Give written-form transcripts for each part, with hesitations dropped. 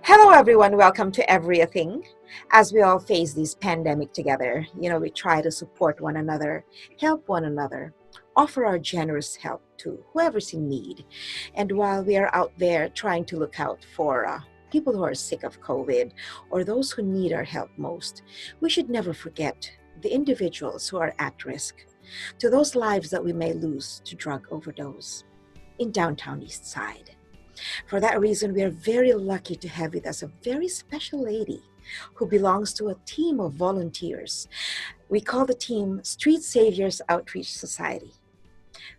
Hello, everyone. Welcome to Everything. As we all face this pandemic together, we try to support one another, help one another, offer our generous help to whoever's in need. And while we are out there trying to look out for people who are sick of COVID or those who need our help most, we should never forget the individuals who are at risk, to those lives that we may lose to drug overdose in downtown Eastside. For that reason, we are very lucky to have with us a very special lady who belongs to a team of volunteers. We call the team Street Saviours Outreach Society.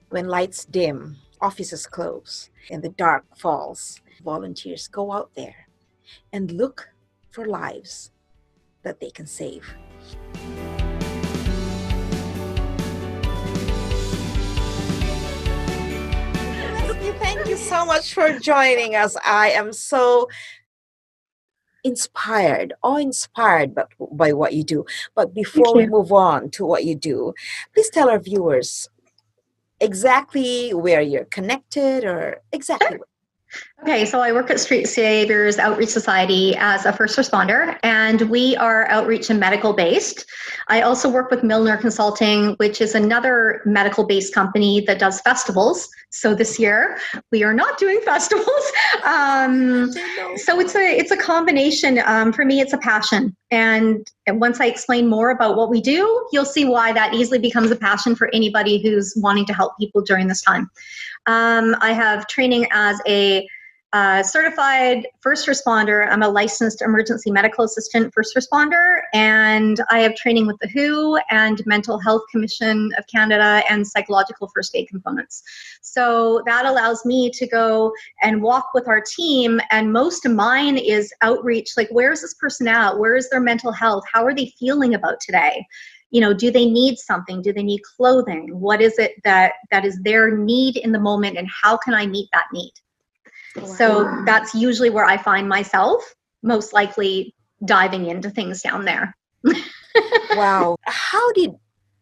When lights dim, offices close, and the dark falls, volunteers go out there and look for lives that they can save. Thank you so much for joining us. I am so awe-inspired by what you do. But before we move on to what you do, please tell our viewers exactly where you're connected or exactly. Okay, so I work at Street Saviours Outreach Society as a first responder, and we are outreach and medical based. I also work with Milner Consulting, which is another medical based company that does festivals. So this year we are not doing festivals. So it's a combination. For me, it's a passion. And once I explain more about what we do, you'll see why that easily becomes a passion for anybody who's wanting to help people during this time. I have training as a certified first responder. I'm a licensed emergency medical assistant first responder, and I have training with the WHO and Mental Health Commission of Canada and psychological first aid components. So that allows me to go and walk with our team, and most of mine is outreach, like where's this person at? Where is their mental health? How are they feeling about today? Do they need something? Do they need clothing? What is it that is their need in the moment, and how can I meet that need? Wow. So that's usually where I find myself most likely diving into things down there. Wow. How did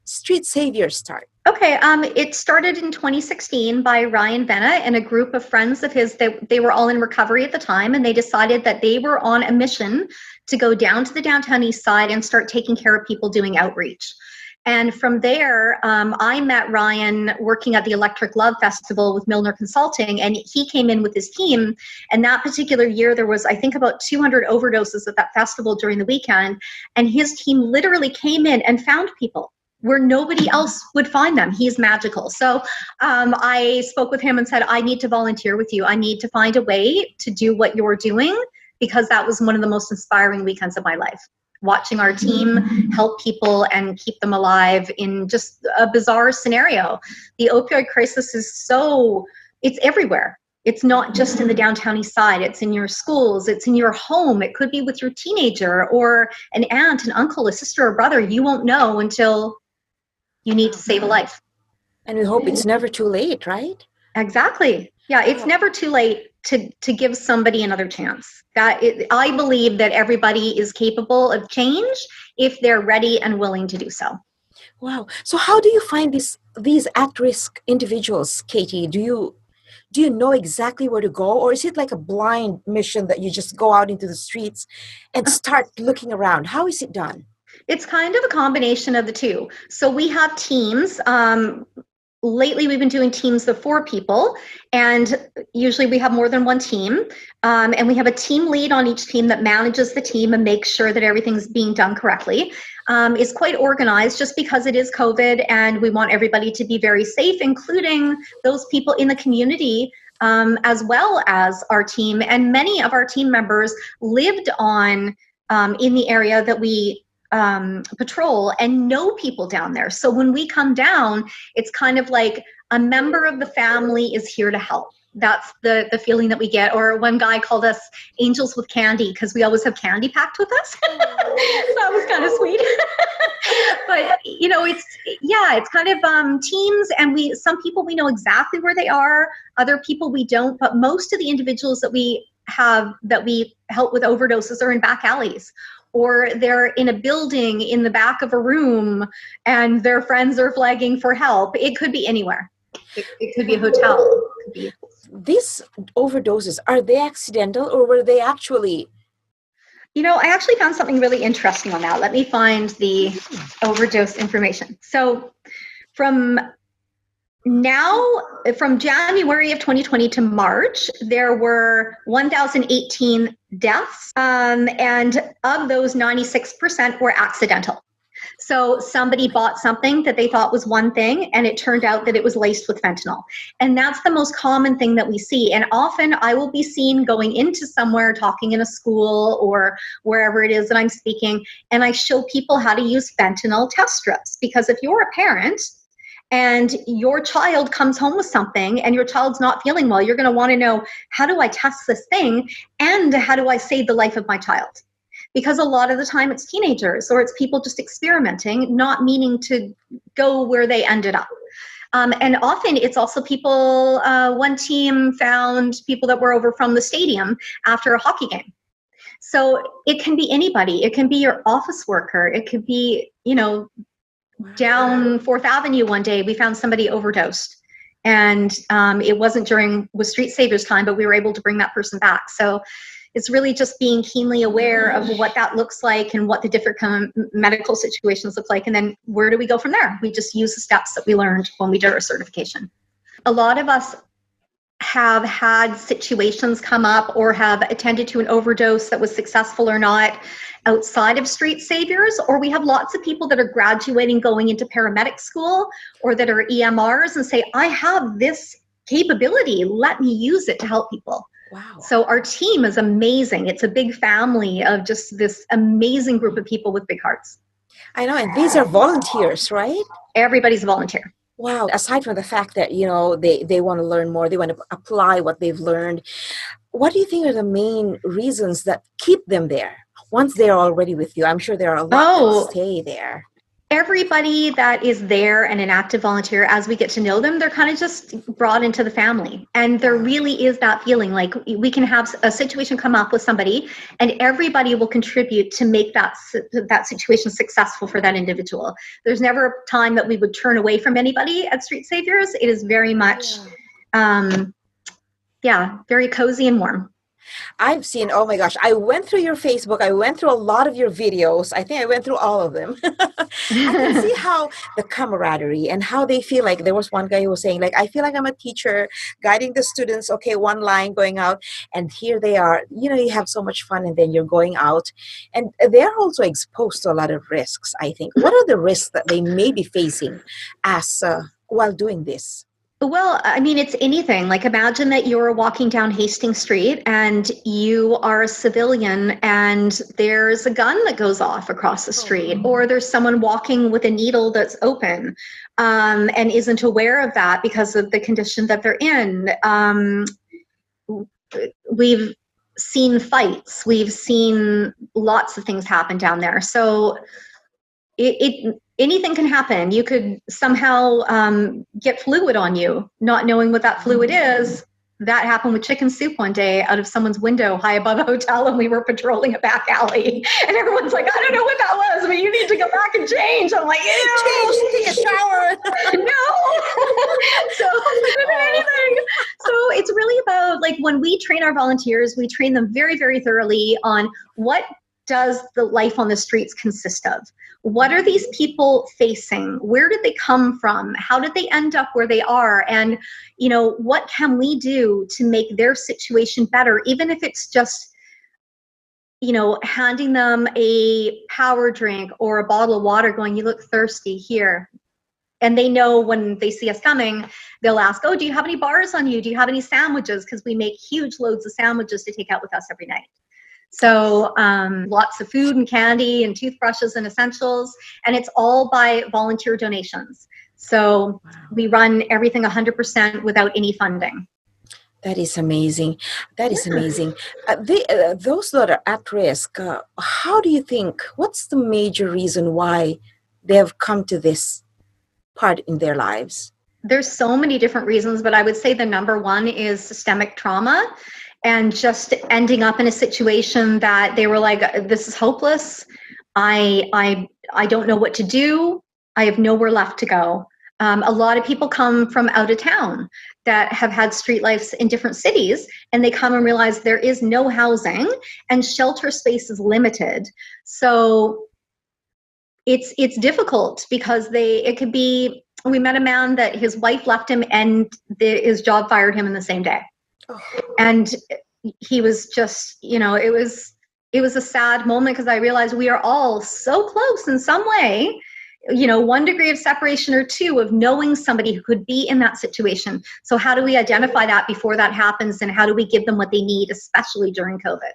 Street Saviours start? Okay, it started in 2016 by Ryan Venna and a group of friends of his. They were all in recovery at the time, and they decided that they were on a mission to go down to the downtown east side and start taking care of people doing outreach. And from there, I met Ryan working at the Electric Love Festival with Milner Consulting, and he came in with his team. And that particular year, there was, I think, about 200 overdoses at that festival during the weekend. And his team literally came in and found people where nobody else would find them. He's magical. So I spoke with him and said, I need to volunteer with you. I need to find a way to do what you're doing, because that was one of the most inspiring weekends of my life. Watching our team help people and keep them alive in just a bizarre scenario. The opioid crisis is it's everywhere. It's not just in the downtown east side. It's in your schools. It's in your home. It could be with your teenager or an aunt, an uncle, a sister, or brother. You won't know until you need to save a life. And we hope it's never too late, right? Exactly. Yeah, it's never too late to give somebody another chance. I believe that everybody is capable of change if they're ready and willing to do so. Wow. So how do you find these at-risk individuals, Kayte? Do you know exactly where to go, or is it like a blind mission that you just go out into the streets and start looking around? How is it done? It's kind of a combination of the two. So we have teams. Lately, we've been doing teams of 4 people, and usually we have more than one team. And we have a team lead on each team that manages the team and makes sure that everything's being done correctly. It's quite organized just because it is COVID, and we want everybody to be very safe, including those people in the community, as well as our team. And many of our team members lived in the area that we patrol and know people down there. So when we come down, it's kind of like a member of the family is here to help. That's the feeling that we get. Or one guy called us angels with candy because we always have candy packed with us. So that was kind of sweet. But it's kind of teams, and some people we know exactly where they are, other people we don't, but most of the individuals that we help with overdoses are in back alleys, or they're in a building in the back of a room and their friends are flagging for help. It could be anywhere. It could be a hotel. It could be these overdoses, are they accidental or were they actually? I actually found something really interesting on that. Let me find the overdose information. So from January of 2020 to March, there were 1,018 deaths, and of those, 96% were accidental. So somebody bought something that they thought was one thing, and it turned out that it was laced with fentanyl. And that's the most common thing that we see. And often I will be seen going into somewhere, talking in a school or wherever it is that I'm speaking, and I show people how to use fentanyl test strips. Because if you're a parent and your child comes home with something and your child's not feeling well, you're going to want to know, how do I test this thing? And how do I save the life of my child? Because a lot of the time it's teenagers or it's people just experimenting, not meaning to go where they ended up. And often it's also people, one team found people that were over from the stadium after a hockey game. So it can be anybody. It can be your office worker. It could be, down 4th Avenue one day, we found somebody overdosed. And it wasn't with Street Saviours time, but we were able to bring that person back. So it's really just being keenly aware of what that looks like and what the different medical situations look like. And then where do we go from there? We just use the steps that we learned when we did our certification. A lot of us have had situations come up or have attended to an overdose that was successful or not outside of Street Saviours, or we have lots of people that are graduating, going into paramedic school, or that are EMRs and say, I have this capability, let me use it to help people. Wow. So our team is amazing. It's a big family of just this amazing group of people with big hearts. I know, and these are volunteers, right? Everybody's a volunteer. Wow. Aside from the fact that, they want to learn more, they want to apply what they've learned, what do you think are the main reasons that keep them there once they're already with you? I'm sure there are a lot that stay there. Everybody that is there and an active volunteer, as we get to know them, they're kind of just brought into the family. And there really is that feeling like we can have a situation come up with somebody and everybody will contribute to make that situation successful for that individual. There's never a time that we would turn away from anybody at Street Saviours. It is very much, very cozy and warm. I've seen, oh my gosh, I went through your Facebook. I went through a lot of your videos. I think I went through all of them. I can see how the camaraderie and how they feel like. There was one guy who was saying, like, I feel like I'm a teacher guiding the students. Okay, one line going out, and here they are. You have so much fun, and then you're going out. And they're also exposed to a lot of risks, I think. What are the risks that they may be facing while doing this? Well, I mean, it's anything. Like, imagine that you're walking down Hastings Street and you are a civilian and there's a gun that goes off across the street, or there's someone walking with a needle that's open and isn't aware of that because of the condition that they're in. We've seen fights. We've seen lots of things happen down there. So anything can happen. You could somehow get fluid on you, not knowing what that fluid is. That happened with chicken soup one day out of someone's window high above a hotel, and we were patrolling a back alley. And everyone's like, I don't know what that was, but you need to go back and change. I'm like, change, take a shower. No. So it's really about, like, when we train our volunteers, we train them very, very thoroughly on what does the life on the streets consist of? What are these people facing? Where did they come from? How did they end up where they are? And, what can we do to make their situation better? Even if it's just, handing them a power drink or a bottle of water going, you look thirsty, here. And they know when they see us coming, they'll ask, oh, do you have any bars on you? Do you have any sandwiches? Because we make huge loads of sandwiches to take out with us every night. So lots of food and candy and toothbrushes and essentials, and it's all by volunteer donations. So we run everything 100% without any funding. That is amazing. That is amazing. Those that are at risk, how do you think, what's the major reason why they have come to this part in their lives? There's so many different reasons, but I would say the number one is systemic trauma. And just ending up in a situation that they were like, this is hopeless. I don't know what to do. I have nowhere left to go. A lot of people come from out of town that have had street lives in different cities, and they come and realize there is no housing and shelter space is limited. So it's difficult because it could be, we met a man that his wife left him and his job fired him in the same day. Oh. And he was just, it was a sad moment because I realized we are all so close in some way, 1 degree of separation or 2 of knowing somebody who could be in that situation. So how do we identify that before that happens, and how do we give them what they need, especially during COVID?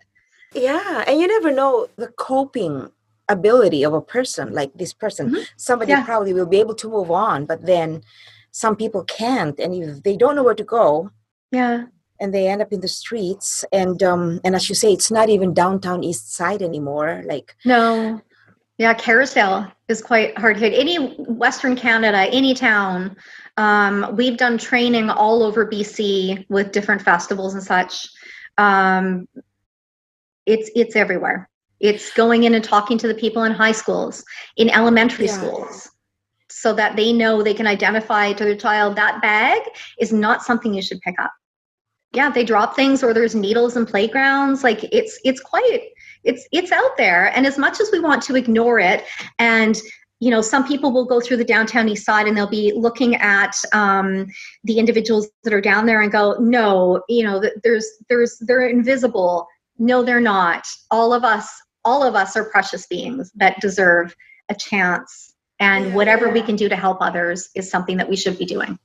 Yeah, and you never know the coping ability of a person like this person. Mm-hmm. Somebody probably will be able to move on, but then some people can't, and if they don't know where to go, and they end up in the streets. And as you say, it's not even downtown east side anymore. No. Yeah, Carousel is quite hard hit. Any Western Canada, any town. We've done training all over BC with different festivals and such. It's everywhere. It's going in and talking to the people in high schools, in elementary schools, so that they know they can identify to their child that bag is not something you should pick up. Yeah, they drop things, or there's needles in playgrounds. It's out there. And as much as we want to ignore it, and some people will go through the downtown east side and they'll be looking at the individuals that are down there and go, no, they're invisible. No, they're not. All of us are precious beings that deserve a chance. And whatever we can do to help others is something that we should be doing.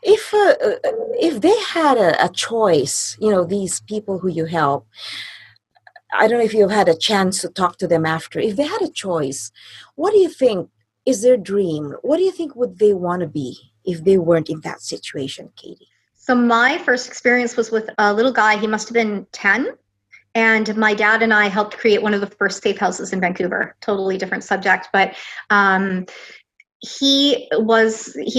If they had a choice, these people who you help, I don't know if you've had a chance to talk to them after. If they had a choice, what do you think is their dream? What do you think would they want to be if they weren't in that situation, Kayte? So my first experience was with a little guy. He must have been 10. And my dad and I helped create one of the first safe houses in Vancouver. Totally different subject, but he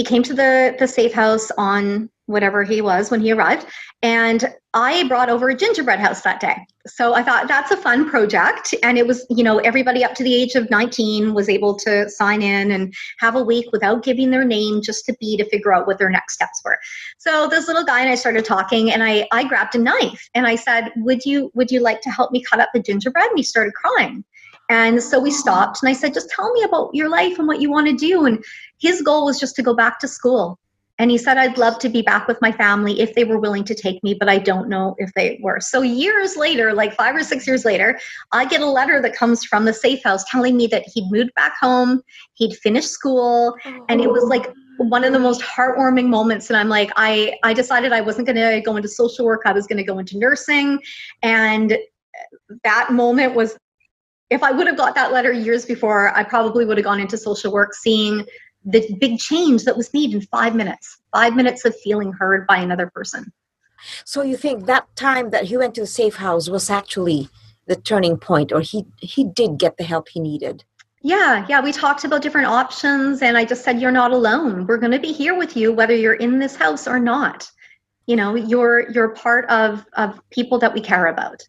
came to the safe house on whatever he was when he arrived, and I brought over a gingerbread house that day. So I thought that's a fun project, and it was, everybody up to the age of 19 was able to sign in and have a week without giving their name, just to figure out what their next steps were. So this little guy and I started talking, and I grabbed a knife and I said, would you like to help me cut up the gingerbread? And he started crying. And so we stopped and I said, just tell me about your life and what you want to do. And his goal was just to go back to school. And he said, I'd love to be back with my family if they were willing to take me, but I don't know if they were. So years later, like 5 or 6 years later, I get a letter that comes from the safe house telling me that he'd moved back home, he'd finished school. And it was like one of the most heartwarming moments. And I'm like, I decided I wasn't going to go into social work. I was going to go into nursing. And that moment was, if I would have got that letter years before, I probably would have gone into social work, seeing the big change that was needed in 5 minutes of feeling heard by another person. So you think that time that he went to the safe house was actually the turning point, or he did get the help he needed? Yeah. We talked about different options, and I just said, you're not alone. We're going to be here with you, whether you're in this house or not. You're part of people that we care about.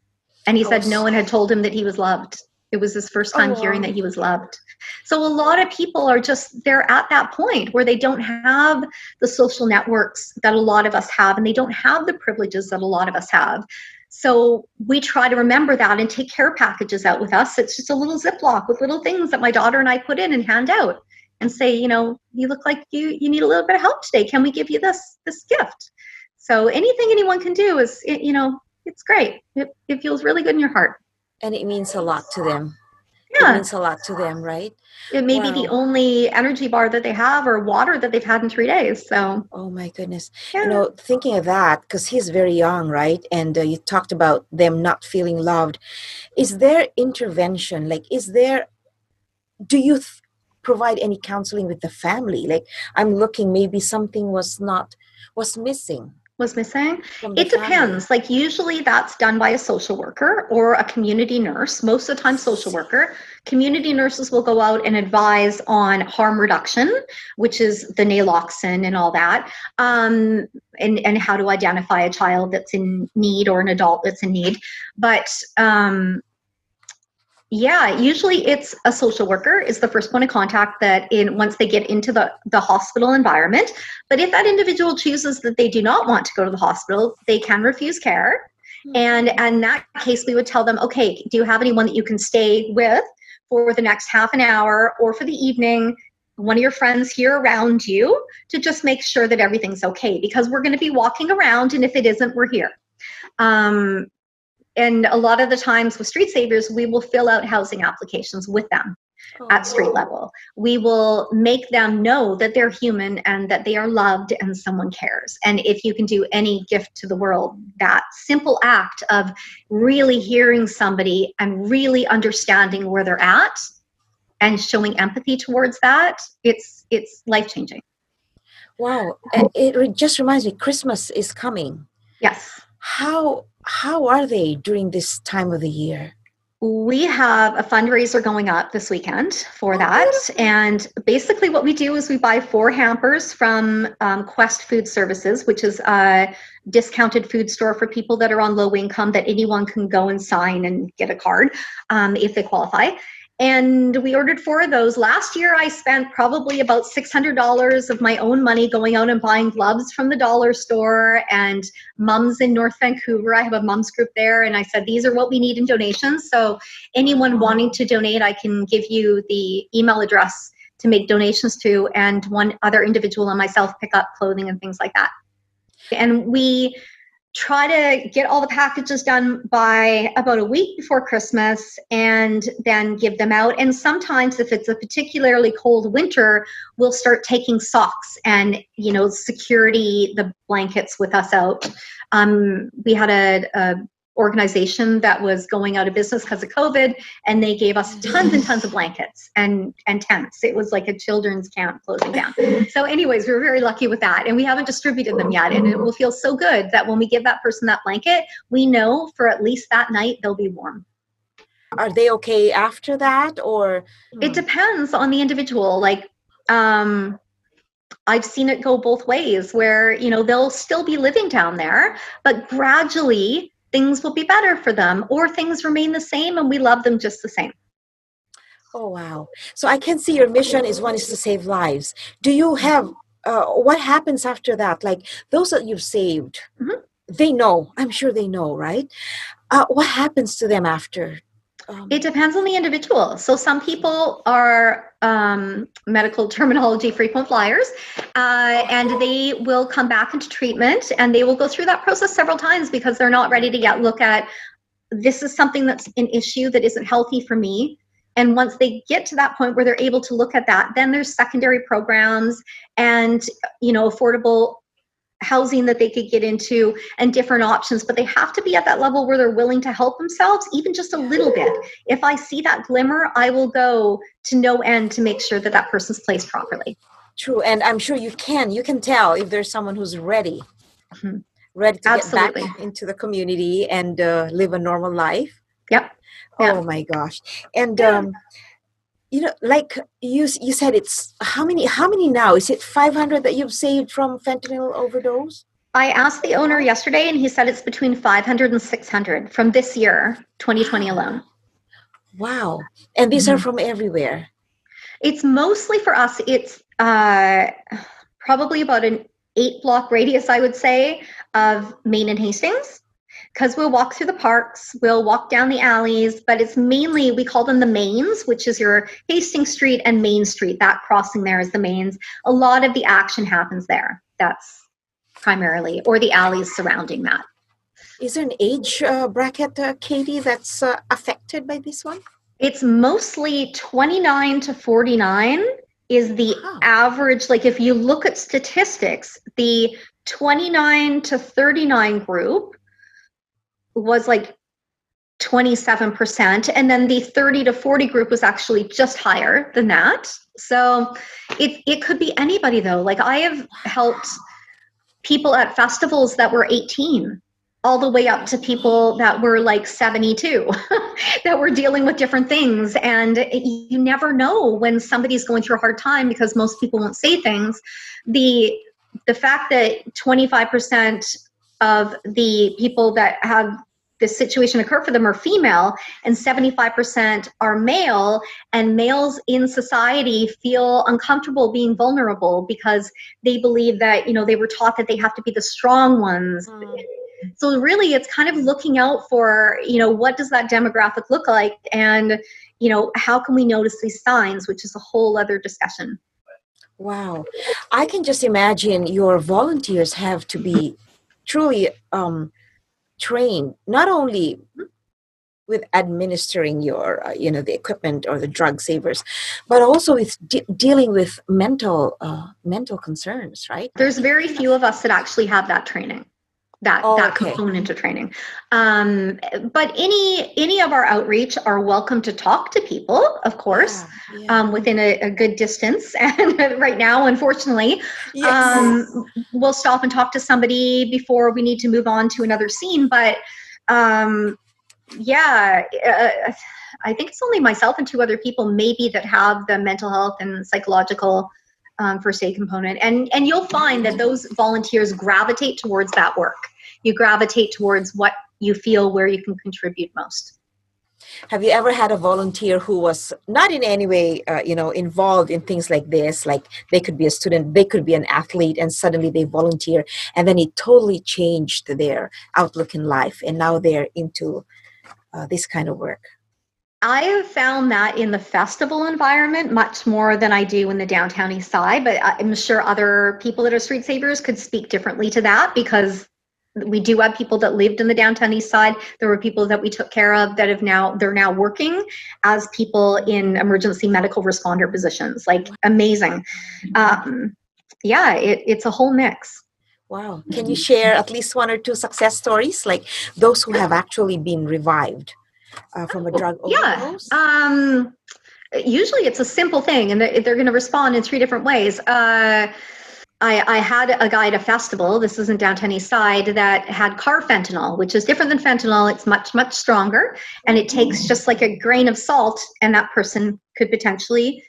And he said no one had told him that he was loved. It was his first time hearing that he was loved. So a lot of people are they're at that point where they don't have the social networks that a lot of us have, and they don't have the privileges that a lot of us have. So we try to remember that and take care packages out with us. It's just a little Ziploc with little things that my daughter and I put in and hand out and say, you look like you need a little bit of help today. Can we give you this gift? So anything anyone can do is, it's great. It feels really good in your heart. And it means a lot to them. Yeah. It means a lot to them, right? It may be the only energy bar that they have, or water that they've had in 3 days. So. Oh my goodness. Yeah. Thinking of that, because he's very young, right? And you talked about them not feeling loved. Is there intervention? Do you provide any counseling with the family? Like, I'm looking, maybe something was missing. It depends. Like, usually that's done by a social worker or a community nurse. Most of the time, social worker. Community nurses will go out and advise on harm reduction, which is the Naloxone and all that, and how to identify a child that's in need or an adult that's in need. But Yeah, usually it's a social worker is the first point of contact that once they get into the hospital environment. But if that individual chooses that they do not want to go to the hospital, they can refuse care. And in that case, we would tell them, okay, do you have anyone that you can stay with for the next half an hour or for the evening? One of your friends here around you to just make sure that everything's okay, because we're going to be walking around, and if it isn't, we're here. And a lot of the times with Street Saviours, we will fill out housing applications with them at street level. We will make them know that they're human and that they are loved and someone cares. And if you can do any gift to the world, that simple act of really hearing somebody and really understanding where they're at and showing empathy towards that, it's life-changing. Wow. It just reminds me, Christmas is coming. Yes. How are they during this time of the year? We have a fundraiser going up this weekend for that. And basically what we do is we buy 4 hampers from Quest Food Services, which is a discounted food store for people that are on low income that anyone can go and sign and get a card if they qualify. And we ordered 4 of those. Last year, I spent probably about $600 of my own money going out and buying gloves from the dollar store and mums in North Vancouver. I have a mums group there. And I said, these are what we need in donations. So anyone wanting to donate, I can give you the email address to make donations to, and one other individual and myself pick up clothing and things like that. And we try to get all the packages done by about a week before Christmas and then give them out. And sometimes if it's a particularly cold winter, we'll start taking socks and, security, the blankets with us out. We had a organization that was going out of business because of COVID, and they gave us tons and tons of blankets and tents. It was like a children's camp closing down. So anyways, we were very lucky with that, and we haven't distributed them yet, and it will feel so good that when we give that person that blanket, we know for at least that night they'll be warm. Are they okay after that, or? It depends on the individual. Like, I've seen it go both ways where, they'll still be living down there, but gradually things will be better for them, or things remain the same and we love them just the same. Oh, wow. So I can see your mission is to save lives. Do you have, what happens after that? Like those that you've saved, they know, I'm sure they know, right? What happens to them after? It depends on the individual. So some people are medical terminology frequent flyers, and they will come back into treatment, and they will go through that process several times because they're not ready to yet look at, this is something that's an issue that isn't healthy for me. And once they get to that point where they're able to look at that, then there's secondary programs and, affordable housing that they could get into and different options, but they have to be at that level where they're willing to help themselves, even just a little bit. If I see that glimmer, I will go to no end to make sure that that person's placed properly. True. And I'm sure you can tell if there's someone who's ready to Absolutely. get back into the community and live a normal life. Yep. Oh my gosh. And like you said, it's how many now? Is it 500 that you've saved from fentanyl overdose? I asked the owner yesterday, and he said it's between 500 and 600 from this year, 2020 alone. Wow. And these are from everywhere. It's mostly for us. It's probably about an 8-block radius, I would say, of Main and Hastings. Because we'll walk through the parks, we'll walk down the alleys, but it's mainly, we call them the mains, which is your Hastings Street and Main Street. That crossing there is the mains. A lot of the action happens there. That's primarily, or the alleys surrounding that. Is there an age bracket, Kayte, that's affected by this one? It's mostly 29 to 49 is the average. Like if you look at statistics, the 29 to 39 group was like 27%, and then the 30 to 40 group was actually just higher than that. So it could be anybody though. Like I have helped people at festivals that were 18 all the way up to people that were like 72 that were dealing with different things. And you never know when somebody's going through a hard time because most people won't say things. The fact that 25% of the people that have this situation occur for them are female, and 75% are male, and males in society feel uncomfortable being vulnerable because they believe that, they were taught that they have to be the strong ones. So really it's kind of looking out for, what does that demographic look like, and how can we notice these signs, which is a whole other discussion. Wow. I can just imagine your volunteers have to be truly trained, not only with administering your, the equipment or the drug savers, but also with dealing with mental concerns, right? There's very few of us that actually have that training, that component of training. But any of our outreach are welcome to talk to people, of course, within a good distance. And right now, unfortunately, we'll stop and talk to somebody before we need to move on to another scene. But I think it's only myself and 2 other people maybe that have the mental health and psychological first aid component. And you'll find that those volunteers gravitate towards that work. You gravitate towards what you feel where you can contribute most. Have you ever had a volunteer who was not in any way, involved in things like this? Like they could be a student, they could be an athlete, and suddenly they volunteer, and then it totally changed their outlook in life, and now they're into this kind of work. I have found that in the festival environment much more than I do in the downtown east side, but I'm sure other people that are street savers could speak differently to that, because we do have people that lived in the downtown east side. There were people that we took care of that they're now working as people in emergency medical responder positions. Like, amazing. It's a whole mix. Wow. Can you share at least 1 or 2 success stories, like those who have actually been revived from a drug overdose? Usually it's a simple thing, and they're going to respond in 3 different ways. I had a guy at a festival, this is in downtown east side, that had carfentanil, which is different than fentanyl. It's much, much stronger, and it takes just like a grain of salt, and that person could potentially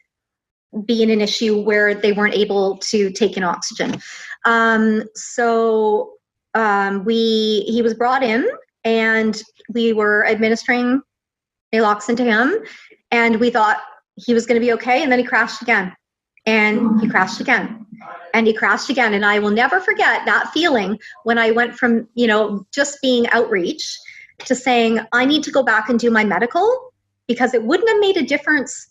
be in an issue where they weren't able to take in oxygen. He was brought in, and we were administering Naloxone to him, and we thought he was going to be okay, and then he crashed again, and he crashed again, and he crashed again. And I will never forget that feeling when I went from, just being outreach to saying, I need to go back and do my medical, because it wouldn't have made a difference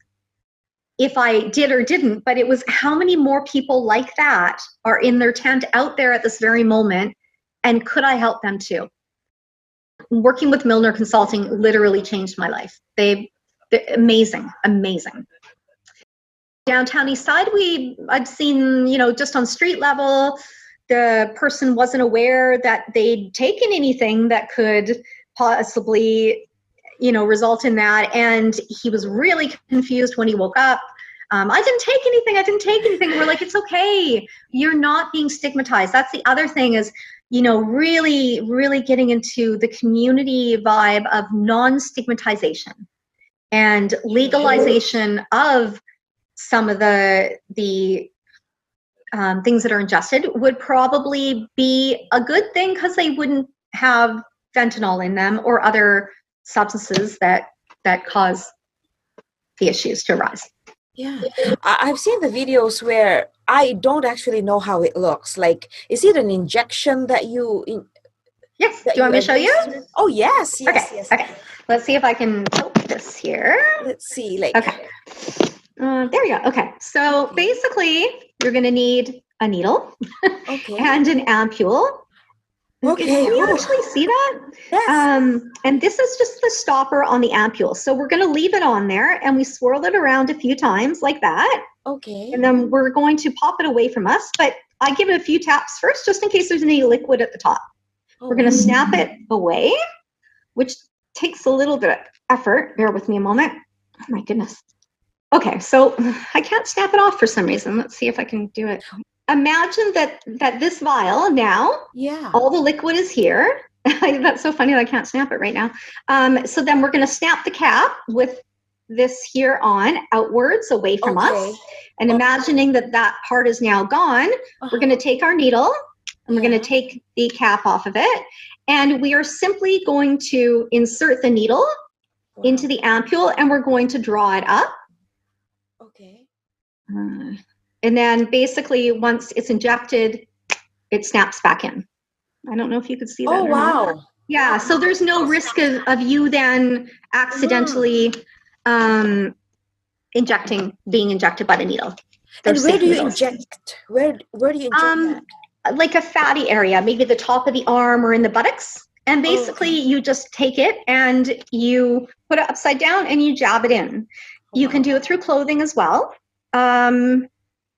if I did or didn't, but it was how many more people like that are in their tent out there at this very moment, and could I help them too? Working with Milner Consulting literally changed my life. They're amazing. Downtown east side, I'd seen, just on street level, the person wasn't aware that they'd taken anything that could possibly, result in that. And he was really confused when he woke up. I didn't take anything. We're like, it's okay. You're not being stigmatized. That's the other thing is, really, really getting into the community vibe of non-stigmatization and legalization of some of the things that are ingested would probably be a good thing, because they wouldn't have fentanyl in them or other substances that cause the issues to arise. Yeah, I've seen the videos where I don't actually know how it looks. Like, is it an injection that you? Yes. Do you want me to show you? Oh, yes. Okay. Let's see if I can tilt this here. Let's see. Okay. There we go. Okay. So basically, you're going to need a needle and an ampule. Okay. Can you actually see that? Yes. And this is just the stopper on the ampule. So we're going to leave it on there, and we swirl it around a few times like that. Okay. And then we're going to pop it away from us. But I give it a few taps first, just in case there's any liquid at the top. We're going to snap it away, which takes a little bit of effort. Bear with me a moment. Oh, my goodness. Okay, so I can't snap it off for some reason. Let's see if I can do it. Imagine that this vial now, all the liquid is here. That's so funny that I can't snap it right now. So then we're going to snap the cap with this here on outwards away from us. And imagining that part is now gone, we're going to take our needle and we're going to take the cap off of it. And we are simply going to insert the needle Wow. into the ampule, and we're going to draw it up. Okay. And then basically once it's injected, it snaps back in. I don't know if you could see that. Oh, wow. Yeah, so there's no risk of you then accidentally being injected by the needle. And where do you inject? Where do you inject that? Like a fatty area, maybe the top of the arm or in the buttocks. And basically you just take it and you put it upside down and you jab it in. You can do it through clothing as well.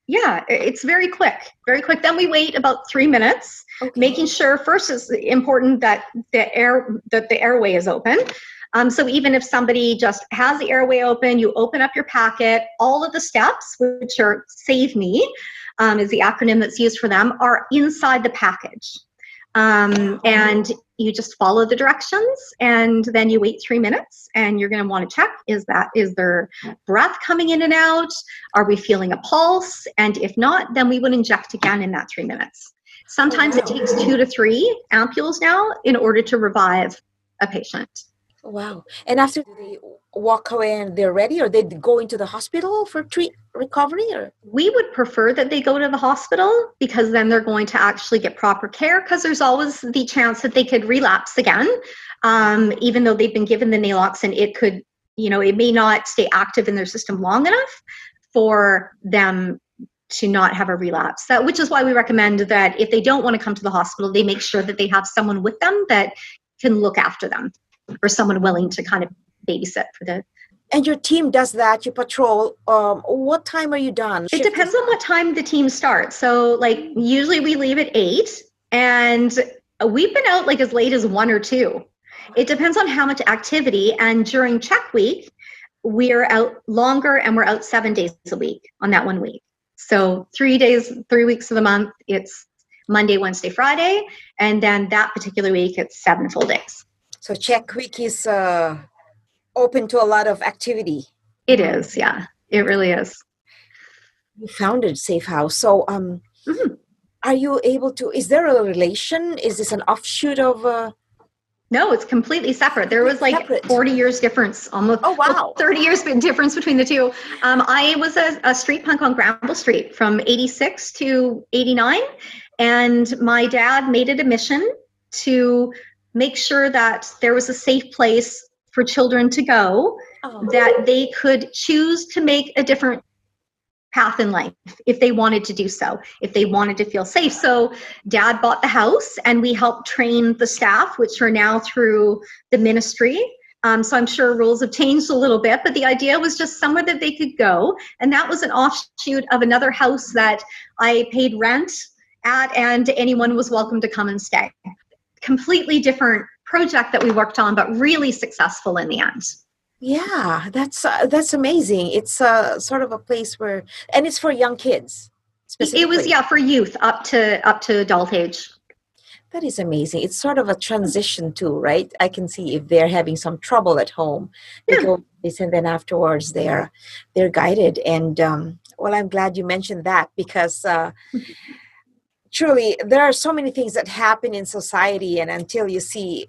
Yeah, it's very quick, very quick. Then we wait about 3 minutes, making sure first it's important that the airway is open. So even if somebody just has the airway open, you open up your packet, all of the steps, which are Save Me, is the acronym that's used for them, are inside the package. And you just follow the directions, and then you wait 3 minutes, and you're going to want to check, is there breath coming in and out? Are we feeling a pulse? And if not, then we would inject again in that 3 minutes. Sometimes it takes 2 to 3 ampules now in order to revive a patient. Wow. And after they walk away and they're ready, or they go into the hospital for recovery? Or we would prefer that they go to the hospital, because then they're going to actually get proper care, because there's always the chance that they could relapse again. Even though they've been given the Naloxone, it could, it may not stay active in their system long enough for them to not have a relapse. Which is why we recommend that if they don't want to come to the hospital, they make sure that they have someone with them that can look after them, or someone willing to kind of babysit for the. And your team does that, you patrol. What time are you done? It depends on what time the team starts. So like usually we leave at 8, and we've been out like as late as 1 or 2. It depends on how much activity. And during check week, we're out longer, and we're out 7 days a week on that 1 week. So 3 weeks of the month, it's Monday, Wednesday, Friday. And then that particular week, it's 7 full days. So check week is open to a lot of activity. It is, yeah. It really is. You founded Safe House. So are you able to, is there a relation? Is this an offshoot of... No, it's completely separate. There was like 40 years difference, almost 30 years difference between the two. I was a street punk on Granville Street from 86 to 89. And my dad made it a mission to make sure that there was a safe place for children to go, that they could choose to make a different path in life if they wanted to do so, if they wanted to feel safe. So Dad bought the house, and we helped train the staff, which are now through the ministry. So I'm sure rules have changed a little bit, but the idea was just somewhere that they could go. And that was an offshoot of another house that I paid rent at, and anyone was welcome to come and stay. Completely different project that we worked on, but really successful in the end. Yeah, that's amazing. It's sort of a place where, and it's for young kids. It was, for youth up to adult age. That is amazing. It's sort of a transition too, right? I can see if they're having some trouble at home, they go this, and then afterwards they're guided. And well, I'm glad you mentioned that, because truly there are so many things that happen in society, and until you see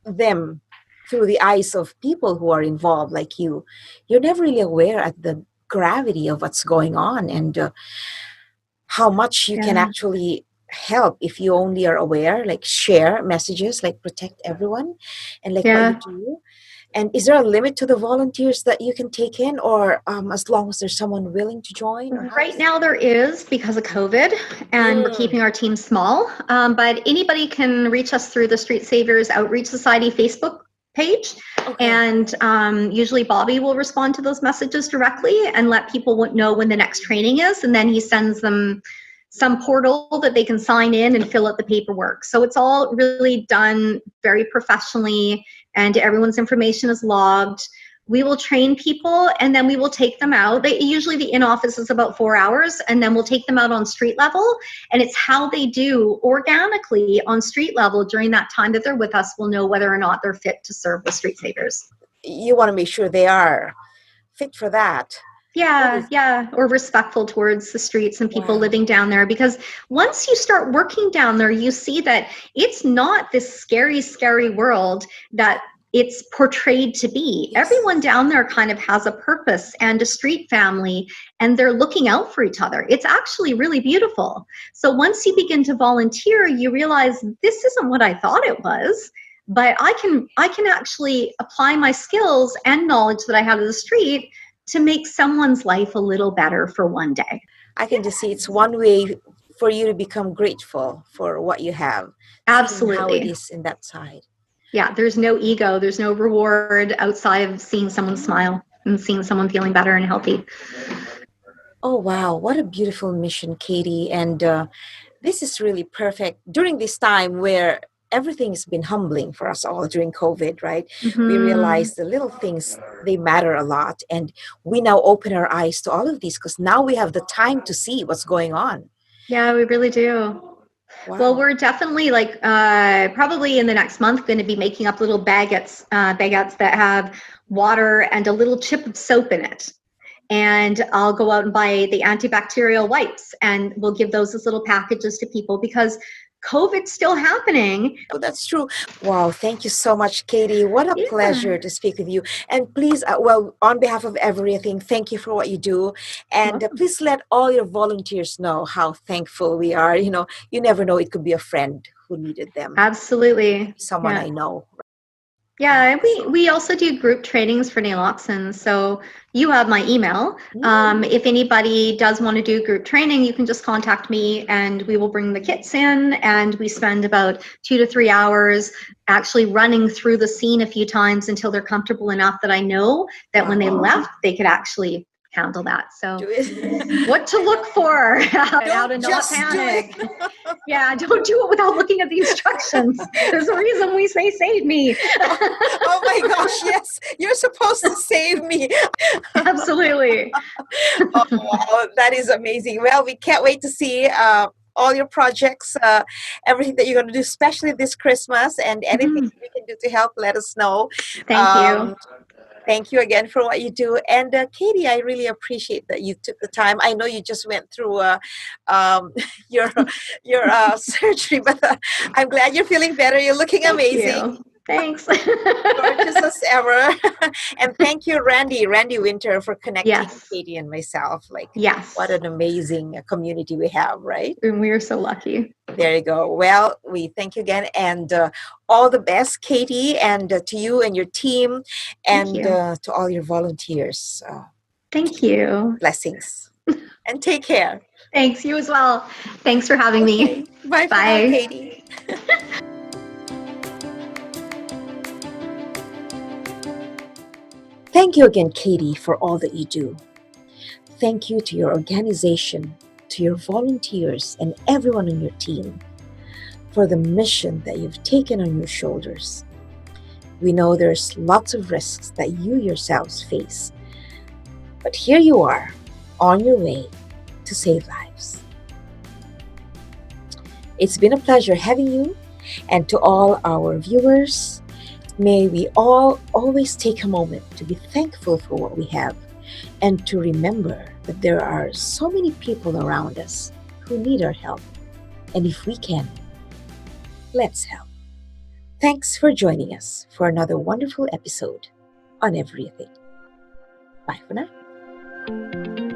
them through the eyes of people who are involved like you're never really aware at the gravity of what's going on, and how much you can actually help if you only are aware, like share messages, like protect everyone, and like what you do. And is there a limit to the volunteers that you can take in, or as long as there's someone willing to join? Right now there is, because of COVID, and we're keeping our team small. But anybody can reach us through the Street Saviours Outreach Society Facebook page. And usually Bobby will respond to those messages directly and let people know when the next training is. And then he sends them some portal that they can sign in and fill out the paperwork. So it's all really done very professionally, and everyone's information is logged. We will train people, and then we will take them out. Usually the in-office is about 4 hours, and then we'll take them out on street level. And it's how they do organically on street level during that time that they're with us, we'll know whether or not they're fit to serve with Street Saviours. You want to make sure they are fit for that. Yeah, or respectful towards the streets and people Wow. living down there. Because once you start working down there, you see that it's not this scary, scary world that it's portrayed to be. Yes. Everyone down there kind of has a purpose and a street family, and they're looking out for each other. It's actually really beautiful. So once you begin to volunteer, you realize this isn't what I thought it was. But I can actually apply my skills and knowledge that I have of the street to make someone's life a little better for one day. I can just see it's one way for you to become grateful for what you have. Seeing how it Absolutely. is in that side. Yeah, there's no ego, there's no reward outside of seeing someone smile and seeing someone feeling better and healthy. Oh, wow. What a beautiful mission, Kayte. And this is really perfect during this time where everything's been humbling for us all during COVID, right? We realize the little things, they matter a lot. And we now open our eyes to all of these because now we have the time to see what's going on. Yeah, we really do. Well, Wow. we're definitely like probably in the next month going to be making up little baguettes that have water and a little chip of soap in it. And I'll go out and buy the antibacterial wipes, and we'll give those as little packages to people because COVID's still happening. Oh, that's true. Wow. Thank you so much, Kayte. What a pleasure Yeah. to speak with you. And please, well, on behalf of everything, thank you for what you do. And Welcome. please let all your volunteers know how thankful we are. You never know, it could be a friend who needed them, Absolutely. someone Yeah. I know. Yeah, and we also do group trainings for naloxone. So you have my email. If anybody does want to do group training, you can just contact me and we will bring the kits in, and we spend about 2 to 3 hours actually running through the scene a few times until they're comfortable enough that I know that when they Wow. left, they could actually handle that. So Do it. what to look for, how to Don't not just do panic. it. Yeah, don't do it without looking at the instructions. There's a reason we say save me. Oh my gosh, yes. You're supposed to save me. Absolutely. Oh, wow, that is amazing. Well, we can't wait to see all your projects, everything that you're going to do, especially this Christmas, and anything we can do to help, let us know. Thank Um, you. Thank you again for what you do. And Kayte, I really appreciate that you took the time. I know you just went through um, your surgery, but I'm glad you're feeling better. You're looking Thank amazing. you. Thanks. Gorgeous as ever. And thank you, Randy Winter, for connecting Yes. Kayte and myself. Like, Yes. what an amazing community we have, right? And we are so lucky. There you go. Well, we thank you again, and all the best, Kayte, and to you and your team, Thank and you. to all your volunteers. Thank you. Blessings, and take care. Thanks. You as well. Thanks for having Okay. me. Bye for now, Bye. Kayte. Thank you again, Kayte, for all that you do. Thank you to your organization, to your volunteers, and everyone on your team for the mission that you've taken on your shoulders. We know there's lots of risks that you yourselves face, but here you are, on your way to save lives. It's been a pleasure having you, and to all our viewers, may we all always take a moment to be thankful for what we have and to remember that there are so many people around us who need our help. And if we can, let's help. Thanks for joining us for another wonderful episode on Everything. Bye for now.